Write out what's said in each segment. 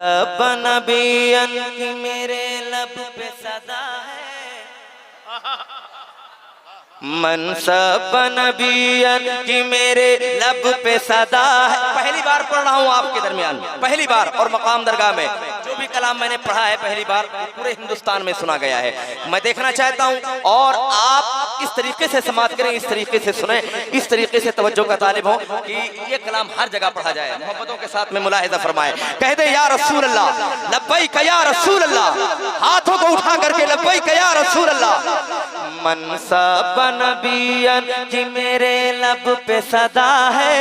नबियन की मेरे लब पे सदा है, मनसब नबियन की मेरे लब पे सदा है। पहली बार पढ़ रहा हूँ आपके दरमियान, पहली बार, और मकाम दरगाह में जो भी कलाम मैंने पढ़ा है पहली बार पूरे हिंदुस्तान में सुना गया है। मैं देखना चाहता हूँ और आप इस तरीके से समाप्त करें, इस तरीके से सुने, इस तरीके से तवज्जो का तालिब हो कि ये कलाम हर जगह पढ़ा जाए। मोहब्बतों के साथ में मुलाहिजा फरमाए, कह दे या रसूल अल्लाह, लब्बैक या रसूल अल्लाह, हाथों को उठा करके लब्बैक या रसूल अल्लाह। मनसब नबियन की मेरे लब पे सदा है,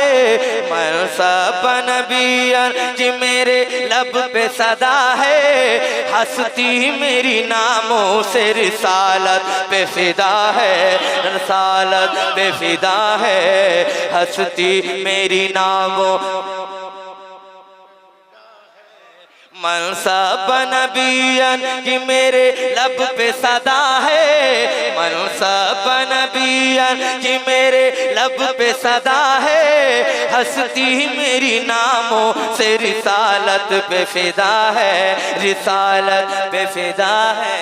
मनसब नबियन की मेरे लब पे सदा है, हस्ती मेरी नामों से रिसालत पे फिदा है, रिसालत पे फिदा है, हस्ती मेरी नामों। मनसब नबियन की मेरे लब पे सदा है, मनसब नबियन की मेरे लब पे सदा है, हस्ती मेरी नामों से रिसालत पे फिदा है, रिसालत पे फिदा है।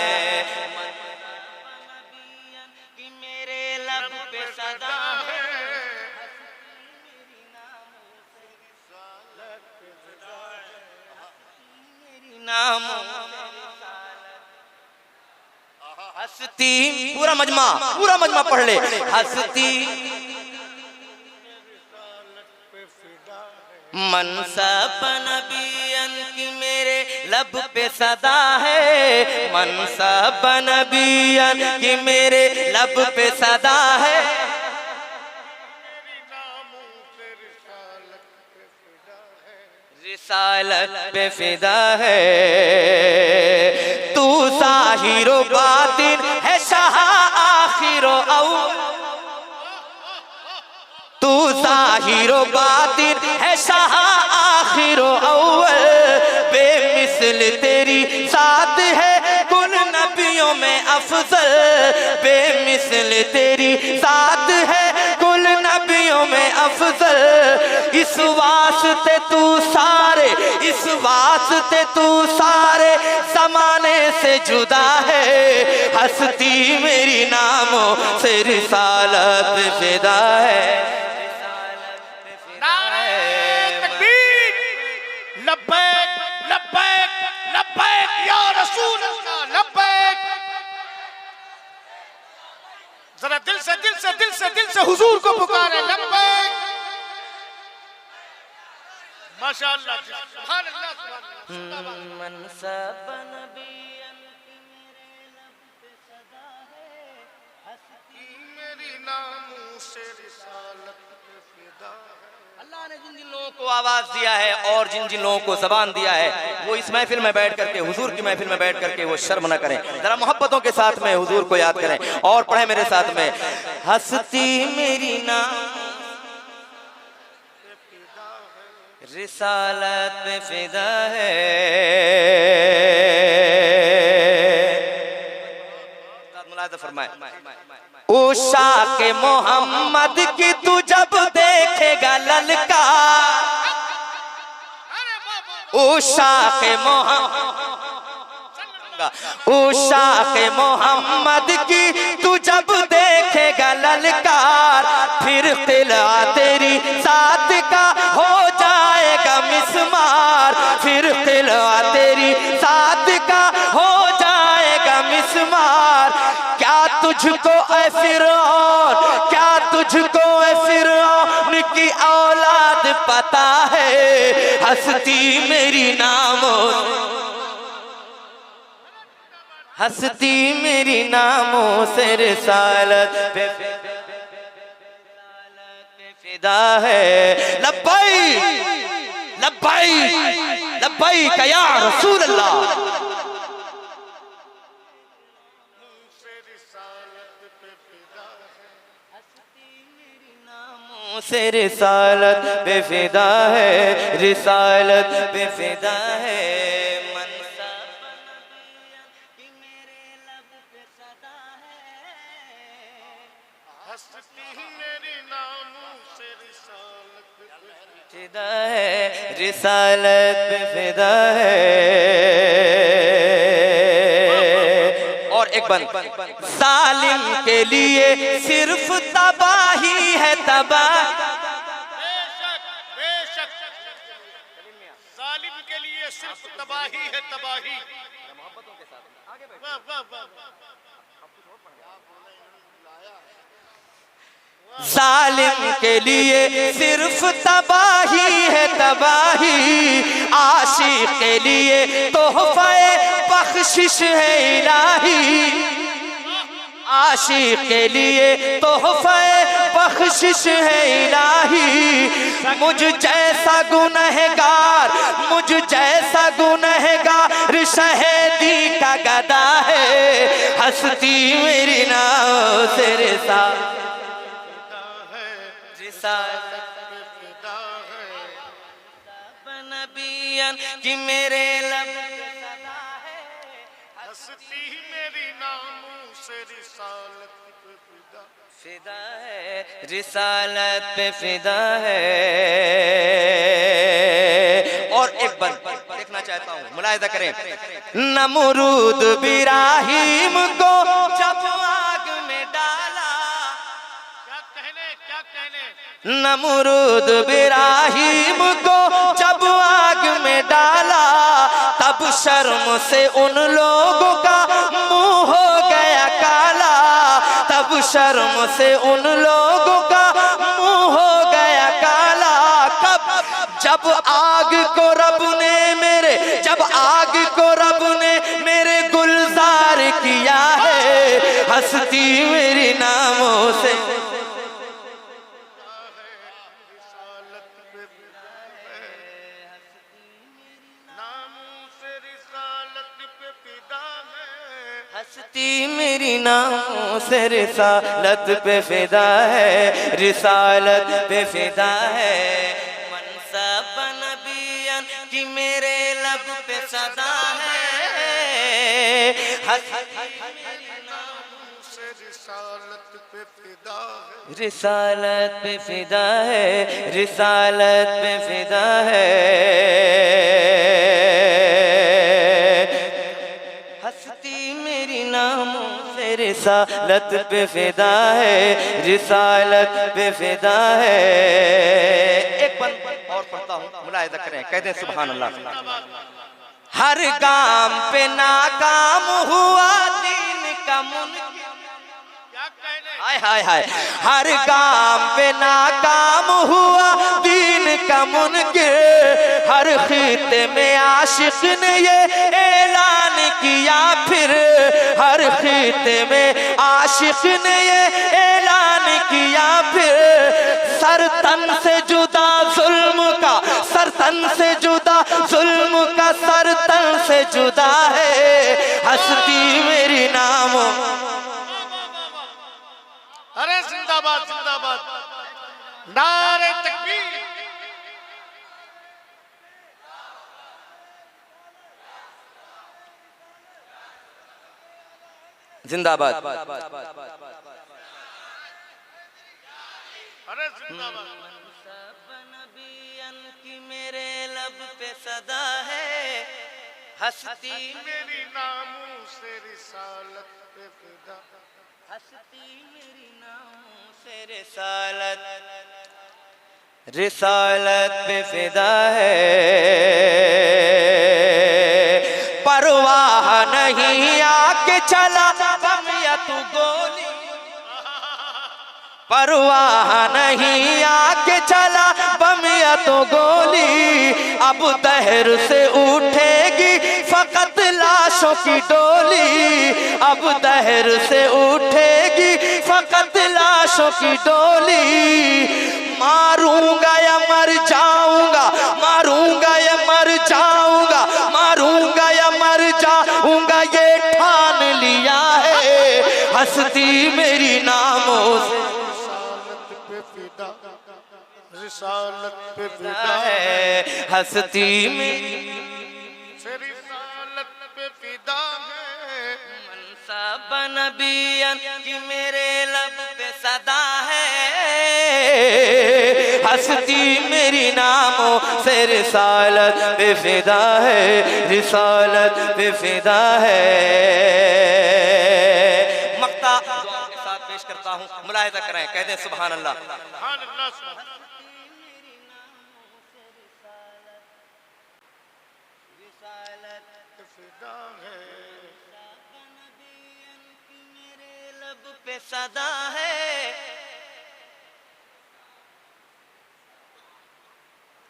हस्ती, पूरा मजमा पढ़ ले, हस्ती मनसब नबियन की मेरे लब पे सदा है, मनसब नबियन की मेरे लब पे सदा है, रिसालत पे फिदा है। तू ज़ाहिरो बातिन है शाह आखिरो अव्वल, तू ज़ाहिरो बातिन है शाह आखिरो अव्वल, बेमिसल तेरी साथ है कुल नबियों में अफजल, बेमिसल तेरी साथ है कुल नबियों में अफजल, इस वास्ते तू सारे, इस वास्ते तू सारे ज़माने से जुदा है, हस्ती मेरी नामों से रिसालत पे फिदा है। लब्बैक लब्बैक लब्बैक या रसूल अल्लाह, लब्बैक। जरा दिल से हुजूर को पुकारे, लब्बैक। माशाअल्लाह, सुभान अल्लाह, सुभान अल्लाह। मनसब नबियन की मेरे लब पे सदा है, हस्ती मेरी नामों से रिसालत पे फिदा है। अल्लाह ने जिन जिन लोगों को आवाज दिया है और जिन जिन लोगों को जबान दिया है, वो इस महफिल में बैठ करके, हुजूर की महफिल में बैठ करके वो शर्म न करें, जरा मोहब्बतों के साथ में हुजूर को याद करें और पढ़े मेरे साथ में, हस्ती मेरी नाम रिसालत पे फिदा है। मुलाहिजा फरमाए, उषा के मोहम्मद की तू जब देखेगा ललकार, उषा के उषा के मोहम्मद की तू जब देखेगा ललकार, फिर तिला तेरी साथ का हो जाएगा मिसमार, फिर तिला तेरी साथ का हो जाएगा मिसमार। क्या तुझको ऐ फिरौन, क्या तुझको ऐ फिरौन की औलाद पता है, हस्ती मेरी नामों, हस्ती मेरी नामों से रिसालत पे फिदा है। लब्बैक लब्बैक लब्बैक या रसूल अल्लाह, से रिसालत पे फिदा है, रिसालत पे फिदा है। मनसब नबियन की मेरे लब पे सदा है, हस्ती मेरी नामों से रिसालत पे फिदा है, रिसालत पे फिदा है। और एक बंद, जालिम के लिए सिर्फ तबाही है, तबाही। बेशक बेशक जालिम के लिए सिर्फ तबाही है, तबाही। वाह वाह वाह। जालिम के लिए सिर्फ तबाही है, तबाही। आशिक के लिए तोहफे बख्शिश है इलाही। आशिक के लिए तोहफे बख्शिश है इलाही। मुझ जैसा गुनहगार, मुझ जैसा गुनहगार शहीदी का गदा है। हस्ती मेरी नाव से रिसालत नबियन कि मेरे लब पे सदा है। हस्ती मेरी नामों से रिसालत पे फिदा फिदा है, रिसालत पे फिदा है। और एक बार देखना चाहता हूँ, मुलाहिजा करें। नमरूद इब्राहीम को जब आग में डाला, क्या कहने नमरूद इब्राहीम को जब आग में डाला, तब शर्म से उन लोगों का मुंह हो गया काला। तब शर्म से उन लोगों का मुंह हो गया काला। कब जब आग को रब ने मेरे, जब आग को रब ने मेरे गुलजार किया है। हस्ती मेरी नामों से हस्ती मेरी नामों से रिसालत पे फिदा है, रिसालत पे फिदा है। मनसब नबियन कि मेरे लब पे सदा है। हस्ती मेरी नामों से रिसालत पे फिदा है, रिसालत पे फिदा है, रिसालत पे फिदा है। हस्ती मेरी नामों से रिसालत पे फिदा है, रिसालत पे फिदा है। एक बंद और पढ़ता हूँ, मुलाहिजा करें, कहते हैं सुभान अल्लाह। हर काम पे नाकाम हुआ दीन का मुनकिर। हाय हाय हाय। हर काम पे नाकाम हुआ दीन का मुनकिर। हर खिते में आशिक ने ये ऐलान किया फिर। हर खिते में आशिक ने ये ऐलान किया फिर। सर तन से जुदा जुल्म का, सर तन से जुदा जुल्म का, सर तन से जुदा है। हस्ती मेरी नामों। अरे जिंदाबाद जिंदाबाद, नारे तकबीर। जिंदाबाद। अरे जिंदाबाद। नबियन की मेरे लब पे सदा है। हस्ती मेरी नामों से रिसालत पे फिदा, हस्ती मेरी नामों से रिसालत, रिसालत पे फिदा है। परवाह नहीं आके चला बम या तू गोली। परवाह नहीं आके चला बम या तो गोली। अब दहर से उठेगी फकत लाशों की डोली। अब दहर से उठेगी फकत लाशों की डोली। मारूंगा या मर जाऊंगा, मारूंगा या मर जाऊंगा, मारूंगा या मर जाऊंगा, ये ठान लिया है। हस्ती मेरी नामों से रिसालत पे फिदा है। हस्ती मेरी रिसालत पे फिदा है। मनसा सब नबियन की मेरे लब पे सदा है, हस्ती मेरी नामों से रिसालत पे फिदा है, रिसालत पे फिदा है। मक्ता दुआ के साथ पेश करता हूँ, मुलाहिजा करें, कहते हैं सुभान अल्लाह। सुभान अल्लाह, फिदा है, मेरे लब पे सदा है।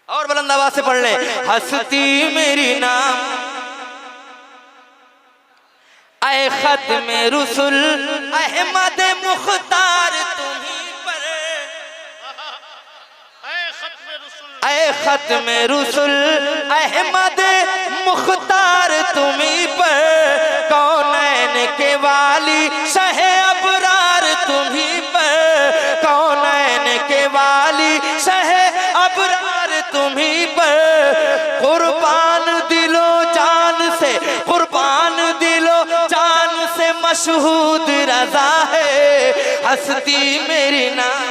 और बुलंद आवाज से पढ़ ले, हस्ती मेरी नाम ऐ खत्म रुसुल अहमद मुख्तार तुम्हीं पर, ऐ खत्म रुसुल अहमद मुख्तार तुम्हीं पर, कौनैन के वाली शहे अबरार तुम्हीं पर, कौनैन के वाली शहे अबरार तुम्हीं पर, कुर्बान दिलो जान से, कुर्बान दिलो जान से मशहूद रजा है, हस्ती मेरी नाम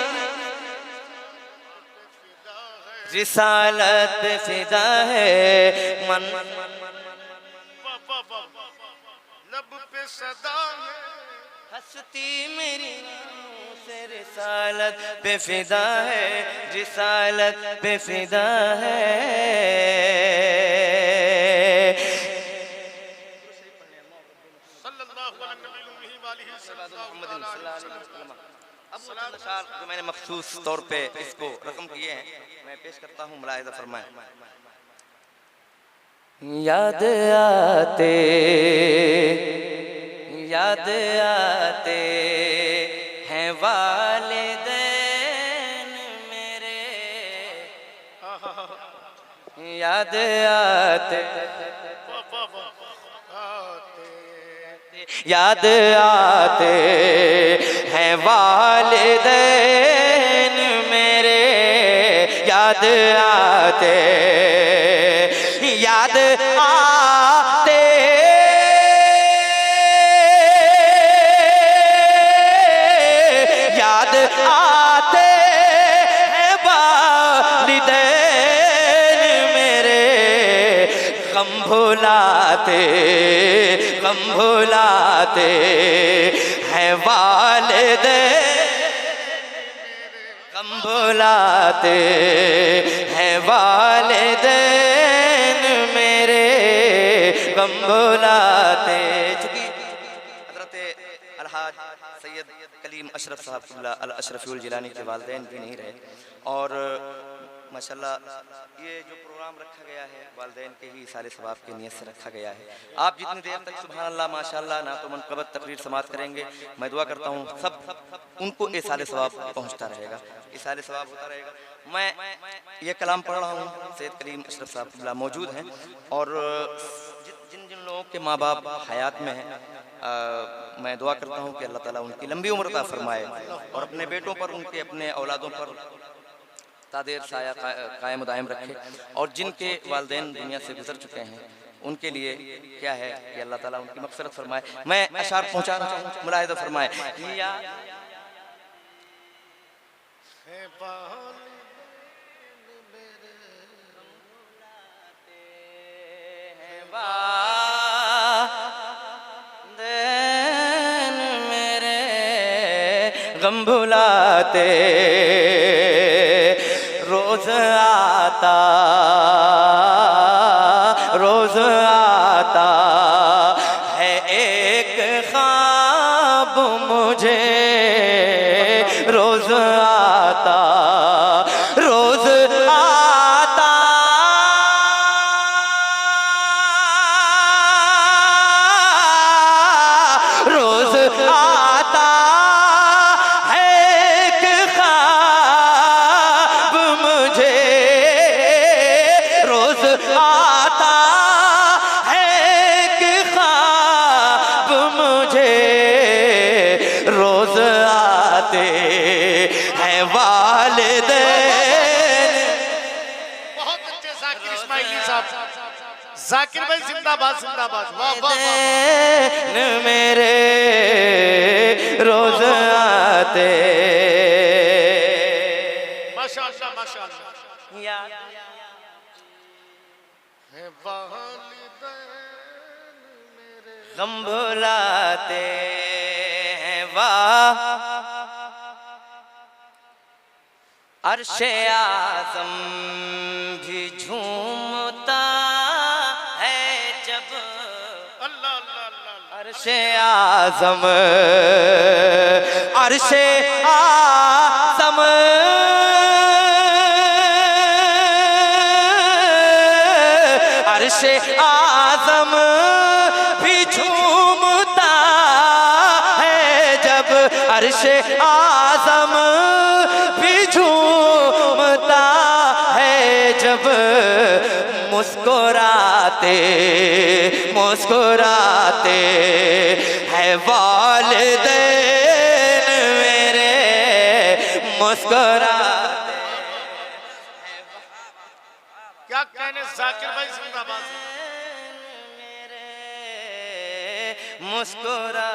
रिसालत फिदा है। मन लब पे सदा है, हस्ती मेरी से रिसालत पे फिदा है, रिसालत पे फिदा है। सल्लल्लाहु अलैहि वसल्लम। अब वो चंद अशार जो मैंने मखसूस तौर पे इसको रकम किए हैं, मैं पेश करता हूँ, मुलाहिजा फरमाएं। याद आते, याद आते हैं वालिदैन मेरे, याद आते, याद आते हैं वालिदैन मेरे, याद आते, याद आते, याद आते हैं वालिदैन मेरे, गम भुलाते, गम भुलाते हैं वालिदैन, गम भुलाते हैं वालिदैन मेरे, गम भुलाते। चूंकि हज़रत अलहाज सैयद कलीम अशरफ साहब अल अशरफुल जिलानी के वालिदैन भी नहीं रहे, और माशाल्लाह ये जो प्रोग्राम रखा गया है वालिदैन के ही साले सवाब की नीयत से रखा गया है। आप जितनी देर तक सुभान अल्लाह माशाल्लाह ना तो मनक़बत तकरीर समाप्त करेंगे, मैं दुआ करता हूँ सब उनको ये साले सवाब पहुँचता रहेगा, ये साले सवाब होता रहेगा। मैं ये कलाम पढ़ रहा हूँ, सैयद कलीम अशरफ साहब मौजूद हैं, और जिन जिन लोगों के माँ बाप हयात में हैं, मैं दुआ करता हूँ कि अल्लाह ताला उनकी लंबी उम्र अता फरमाए, और अपने बेटों पर, उनके अपने औलादों पर तादेर साया कायम दायम रखे, और जिनके वालिदैन दुनिया से गुजर चुके हैं उनके लिए क्या है कि अल्लाह ताला उनकी मग़फ़िरत फरमाए। मैं अशार पहुँचा रहा हूँ, मुलाहिज़ा फरमाए। मेरे गम भुलाते, रोज आता, रोज आता है एक ख्वाब मुझे, रोज आता, रोज आता, रोज आता है एक ख्वाब मुझे, रोज आता है एक ख्वाब मुझे, रोज आते हैं वालिदैन। बहुत अच्छे ज़ाकिर इस्माइली साहब, जाकिर भाई जिंदाबाद जिंदाबाद, वाह वाह वाह। दिन मेरे रोज आते माशाअल्लाह माशाअल्लाह। याद है वालिदैन मेरे, गम भुलाते हैं वाह अर्शे आज़म भी झूमता है जब अल्लाह अल्लाह अल्लाह। अर्शे आज़म अर्शे आज़म अर्शे आज़म भी झूमता है जब अर्शे आज़म भी झूमता है जब मुस्कुराते मुस्कुराते है वालिदैन मेरे मुस्कुराते क्या कहने, जाकिर भाई जिंदाबाद। मेरे मुस्कुरा।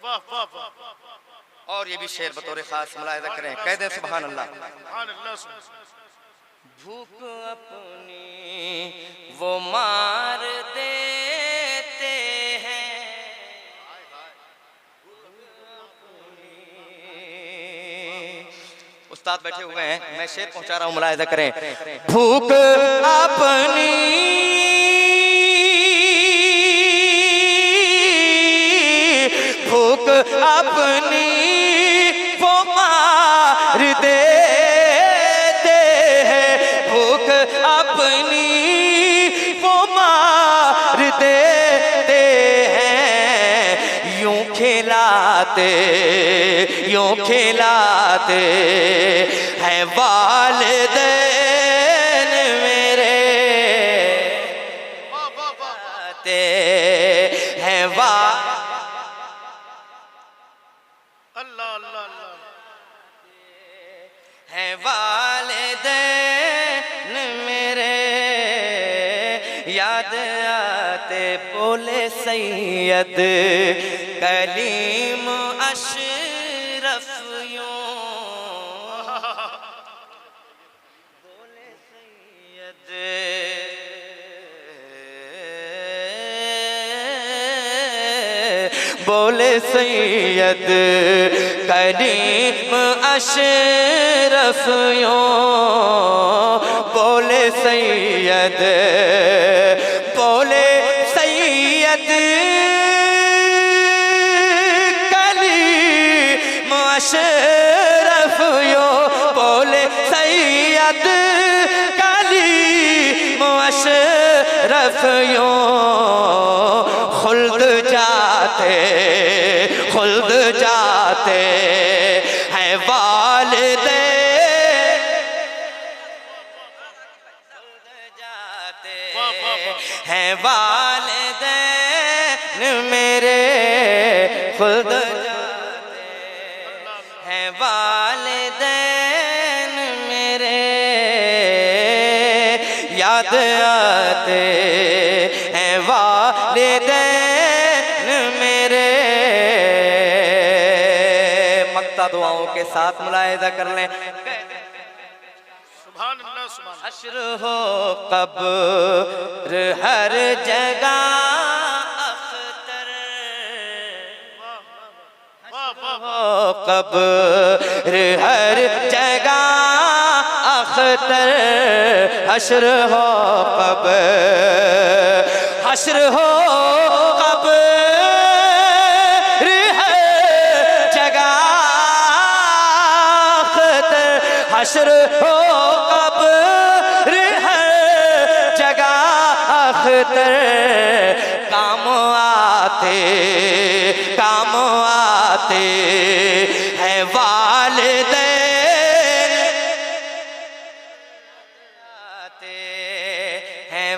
वाह वाह वाह। और ये भी शेर बतौर खास मुलाहिजा करें, कह दें सुभान अल्लाह। सुभान अल्लाह। भूख अपनी वो मार देते हैं उस्ताद बैठे हुए हैं, मैं शेर पहुंचा रहा हूं, मुलाहिजा करें। भूख अपनी भूख अपनी वो मार देते हैं भूख अपनी वो मार देते हैं यूं खिलाते हैं वालिदैन मेरे वाह वाह वाह। आते हैं अल्लाह अल्लाह अल्लाह। हैं वालिदैन मेरे याद आते बोले सैयद कलीम अशरफ यूं बोले सैयद बोले सैयद करीम अशरफ यूं बोले सैयद कलीम अशरफ यूं बोले सैयद कलीम अशरफ यूं खुल्द जाते हैं वालिदैन जाते हैं वालिदैन मेरे खुल्द जाते हैं वालिदैन मेरे याद आते हैं वालिदैन मेरे दुआओं के साथ मुलाहिजा कर लें। सुभान अल्लाह सुभान। हश्र हो कब्र हर जगह अख्तर हो कब्र हर जगह अख्तर हश्र हो कब्र हश्र हो कब्र हर जगह अख्तर काम आते हैं वालिदैन आते हैं